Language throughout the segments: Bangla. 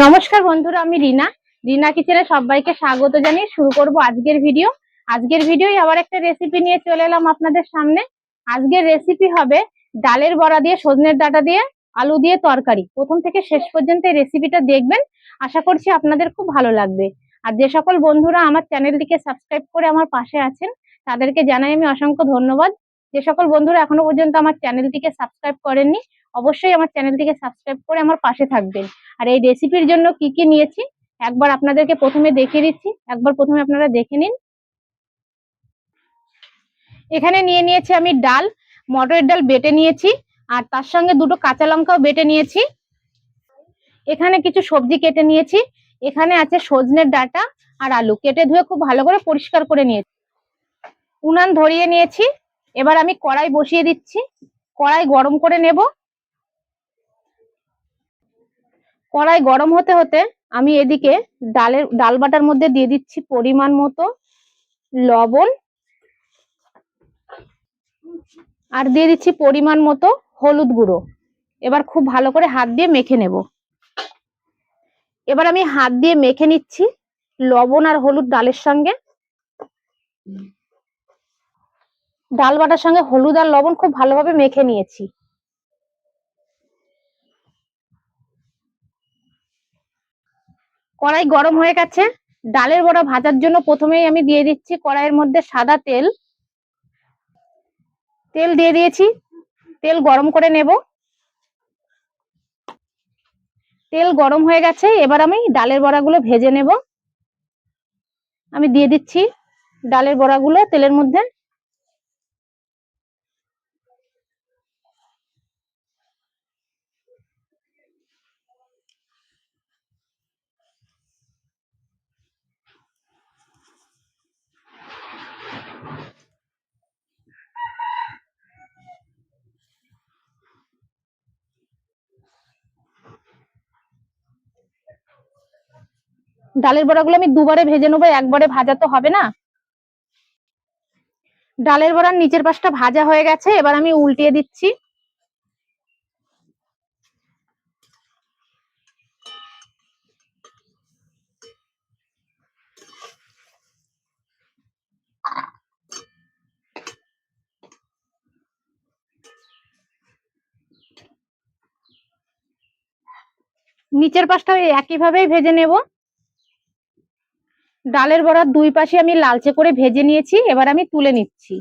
নমস্কার বন্ধুরা, আমি রিনা। রিনা কিচেনে সবাইকে স্বাগত জানিয়ে শুরু করব আজকের ভিডিও। আজকের ভিডিওই আবার একটা রেসিপি নিয়ে চলে এলাম আপনাদের সামনে। আজকের রেসিপি হবে ডালের বড়া দিয়ে সজনের ডাঁটা দিয়ে আলু দিয়ে তরকারি। প্রথম থেকে শেষ পর্যন্ত এই রেসিপিটা দেখবেন, আশা করছি আপনাদের খুব ভালো লাগবে। আর যে সকল বন্ধুরা আমার চ্যানেলটিকে সাবস্ক্রাইব করে আমার পাশে আছেন, তাদেরকে জানাই আমি অসংখ্য ধন্যবাদ। যে সকল বন্ধুরা এখনো পর্যন্ত আমার চ্যানেলটিকে সাবস্ক্রাইব করেননি, অবশ্যই আমার চ্যানেলটিকে সাবস্ক্রাইব করে আমার পাশে থাকবেন। আর এই রেসিপির জন্য কি কি নিয়েছি একবার আপনাদেরকে প্রথমে দেখিয়ে দিচ্ছি, একবার প্রথমে আপনারা দেখে নিন। এখানে নিয়ে নিয়েছি আমি ডাল, মটরের ডাল বেটে নিয়েছি, আর তার সঙ্গে দুটো কাঁচা লঙ্কাও বেটে নিয়েছি। এখানে কিছু সবজি কেটে নিয়েছি। এখানে আছে সজনের ডাঁটা আর আলু, কেটে ধুয়ে খুব ভালো করে পরিষ্কার করে নিয়েছি। উনান ধরিয়ে নিয়েছি। এবার আমি কড়াই বসিয়ে দিচ্ছি, কড়াই গরম করে নেব। কড়াই গরম হতে হতে আমি এদিকে ডাল বাটার মধ্যে দিয়ে দিচ্ছি পরিমাণ মতো লবণ, আর দিয়ে দিচ্ছি পরিমাণ মতো হলুদ গুঁড়ো। এবার খুব ভালো করে হাত দিয়ে মেখে নেব। এবার আমি হাত দিয়ে মেখে নিচ্ছি লবণ আর হলুদ ডালের সঙ্গে। ডাল বাটার সঙ্গে হলুদ আর লবণ খুব ভালোভাবে মেখে নিয়েছি। কড়াই গরম হয়ে গেছে। ডালের বড়া ভাজার জন্য প্রথমেই আমি দিয়ে দিচ্ছি কড়াইয়ের মধ্যে সাদা তেল। তেল দিয়ে দিয়েছি, তেল গরম করে নেব। তেল গরম হয়ে গেছে, এবার আমি ডালের বড়াগুলো ভেজে নেব। আমি দিয়ে দিচ্ছি ডালের বড়াগুলো তেলের মধ্যে। ডালের বড়াগুলো আমি দুবারে ভেজে নেবো, একবারে ভাজা তো হবে না। ডালের বড়ার নিচের পাশটা ভাজা হয়ে গেছে, এবার আমি উল্টিয়ে দিচ্ছি। নিচের পাশটা একই ভাবেই ভেজে নেব। ডালের বড়ার দুই পাশে আমি লালচে করে ভেজে নিয়েছি, এবার আমি তুলে নিচ্ছি।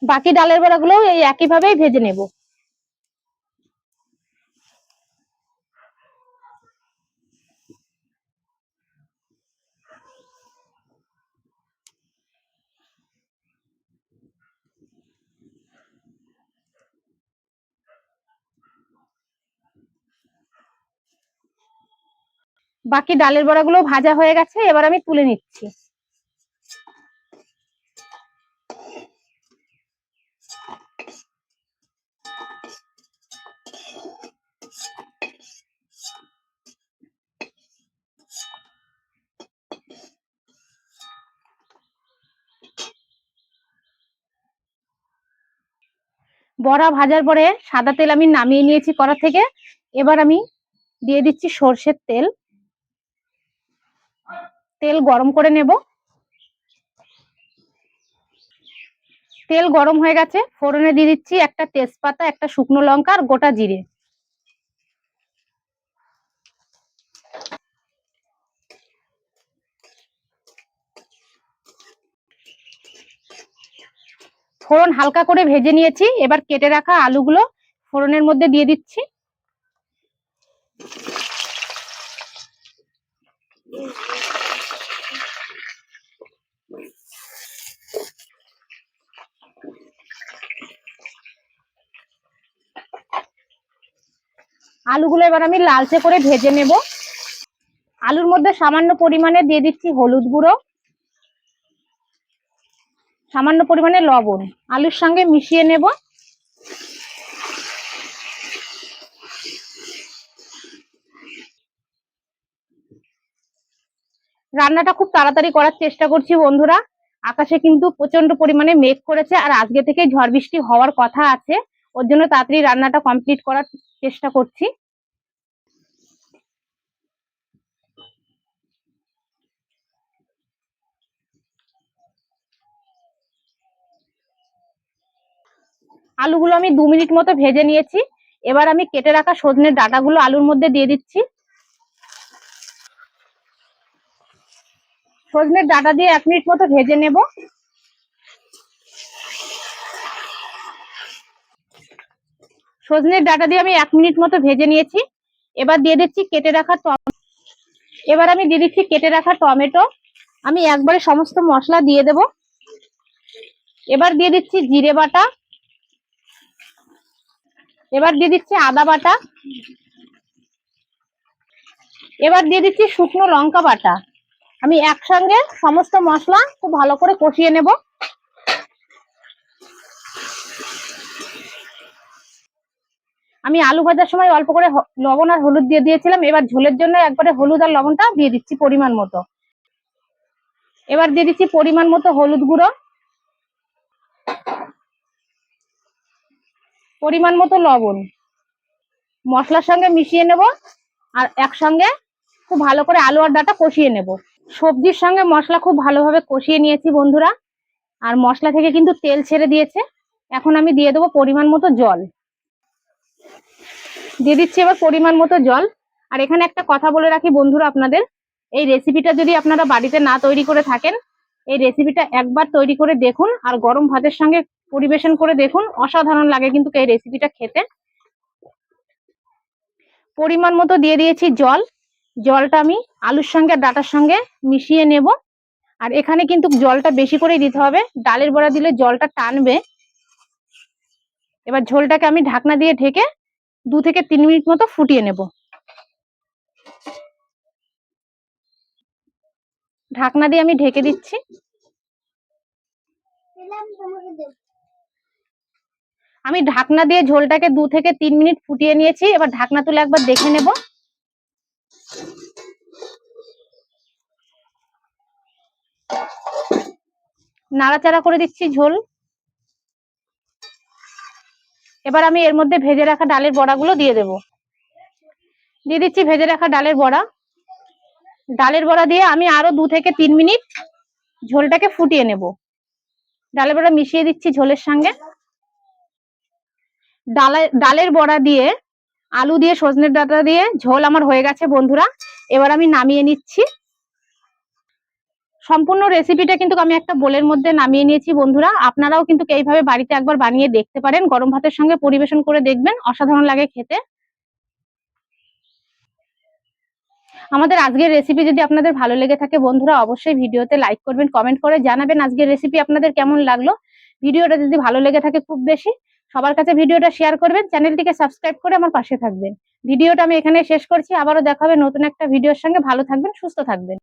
বাকি ডালের বড়াগুলো এই একই ভাবেই ভেজে নেব। বাকি ডালের বড়াগুলো ভাজা হয়ে গেছে, এবার আমি তুলে নিচ্ছি। বড়া ভাজার পরে সাদা তেল আমি নামিয়ে নিয়েছি কড়া থেকে। এবার আমি দিয়ে দিচ্ছি সর্ষের তেল। তেল গরম করে নেব। তেল গরম হয়ে গেছে, ফোড়নে দিয়ে দিচ্ছি একটা তেজপাতা, একটা শুকনো লঙ্কা আর গোটা জিরে। ফোড়ন হালকা করে ভেজে নিয়েছি, এবার কেটে রাখা আলুগুলো ফোড়নের মধ্যে দিয়ে দিচ্ছি। আলুগুলো এবার আমি লালচে করে ভেজে নেব। আলুর মধ্যে সামান্য পরিমাণে দিয়ে দিচ্ছি হলুদ গুঁড়ো, সামান্য পরিমাণে লবণ, আলুর সঙ্গে মিশিয়ে নেব। রান্নাটা খুব তাড়াতাড়ি করার চেষ্টা করছি বন্ধুরা। আকাশে কিন্তু প্রচন্ড পরিমাণে মেঘ করেছে, আর আজকে থেকে ঝড় বৃষ্টি হওয়ার কথা আছে। ওর জন্য তাড়াতাড়ি রান্নাটা কমপ্লিট করার চেষ্টা করছি। আলুগুলো আমি 2 মিনিট মতো ভেজে নিয়েছি। এবার আমি কেটে রাখা সজনের ডাঁটাগুলো আলুর মধ্যে দিয়ে দিচ্ছি। সজনের ডাঁটা দিয়ে 1 মিনিট মতো ভেজে নেব। সজনের ডাঁটা দিয়ে আমি 1 মিনিট মতো ভেজে নিয়েছি। এবার দিয়ে দিচ্ছি কেটে রাখা টমেটো। আমি একবারে সমস্ত মশলা দিয়ে দেব। এবার দিয়ে দিচ্ছি জিরে বাটা। এবার দিয়ে দিচ্ছি আদা বাটা। এবার দিয়ে দিচ্ছি শুকনো লঙ্কা বাটা। আমি একসঙ্গে সমস্ত মশলা খুব ভালো করে কষিয়ে নেব। আমি আলু ভাজার সময় অল্প করে লবণ আর হলুদ দিয়ে দিয়েছিলাম। এবার ঝোলের জন্য একবারে হলুদ আর লবণটা দিয়ে দিচ্ছি পরিমাণ মতো। এবার দিয়ে দিচ্ছি পরিমাণ মতো হলুদ গুঁড়ো, পরিমাণ মতো লবণ। মশলার সঙ্গে মিশিয়ে নেব আর একসঙ্গে খুব ভালো করে আলু আর ডাঁটা কষিয়ে নেব। সবজির সঙ্গে মশলা খুব ভালোভাবে কষিয়ে নিয়েছি বন্ধুরা, আর মশলা থেকে কিন্তু তেল ছেড়ে দিয়েছে। এখন আমি দিয়ে দেবো পরিমাণ মতো জল। দিয়ে দিচ্ছি এবার পরিমাণ মতো জল। আর এখানে একটা কথা বলে রাখি বন্ধুরা আপনাদের, এই রেসিপিটা যদি আপনারা বাড়িতে না তৈরি করে থাকেন, এই রেসিপিটা একবার তৈরি করে দেখুন আর গরম ভাতের সঙ্গে পরিবেশন করে দেখুন, অসাধারণ লাগে কিন্তু এই রেসিপিটা খেতে। পরিমাণ মতো দিয়ে দিয়েছি জল। জলটা আমি আলুর সঙ্গে ডাঁটার সঙ্গে মিশিয়ে নেব। আর এখানে কিন্তু জলটা বেশি করেই দিতে হবে, ডালের বড়া দিলে জলটা টানবে। এবার ঝোলটাকে আমি ঢাকনা দিয়ে ঢেকে 2 থেকে 3 মিনিট মতো ফুটিয়ে নেব। ঢাকনা দিয়ে আমি ঢেকে দিচ্ছি। আমি ঢাকনা দিয়ে ঝোলটাকে 2 থেকে 3 মিনিট ফুটিয়ে নিয়েছি। এবার ঢাকনা তুলে একবার দেখে নেব। নাড়াচাড়া করে দিচ্ছি ঝোল। এবার আমি এর মধ্যে ভেজে রাখা ডালের বড়াগুলো দিয়ে দেব। দিয়ে দিচ্ছি ভেজে রাখা ডালের বড়া। ডালের বড়া দিয়ে আমি আরো 2 থেকে 3 মিনিট ঝোলটাকে ফুটিয়ে নেব। ডালের বড়া মিশিয়ে দিচ্ছি ঝোলের সঙ্গে। ডালের বড়া দিয়ে আলু দিয়ে সজনের ডাঁটা দিয়ে ঝোল আমার হয়ে গেছে বন্ধুরা। এবার আমি নামিয়ে নিচ্ছি। সম্পূর্ণ রেসিপিটা কিন্তু আমি একটা বোলের মধ্যে নামিয়ে নিয়েছি বন্ধুরা। আপনারাও কিন্তু এইভাবে বাড়িতে একবার বানিয়ে দেখতে পারেন, গরম ভাতের সঙ্গে পরিবেশন করে দেখবেন, অসাধারণ লাগে খেতে। আমাদের আজকের রেসিপি যদি আপনাদের ভালো লেগে থাকে বন্ধুরা, অবশ্যই ভিডিওতে লাইক করবেন, কমেন্ট করে জানাবেন আজকের রেসিপি আপনাদের কেমন লাগলো। ভিডিওটা যদি ভালো লেগে থাকে খুব বেশি, সবার কাছে ভিডিওটা শেয়ার করবেন, চ্যানেলটিকে সাবস্ক্রাইব করে আমার পাশে থাকবেন। ভিডিওটা আমি এখানে শেষ করছি। আবারও দেখা হবে নতুন একটা ভিডিওর সঙ্গে। ভালো থাকবেন, সুস্থ থাকবেন।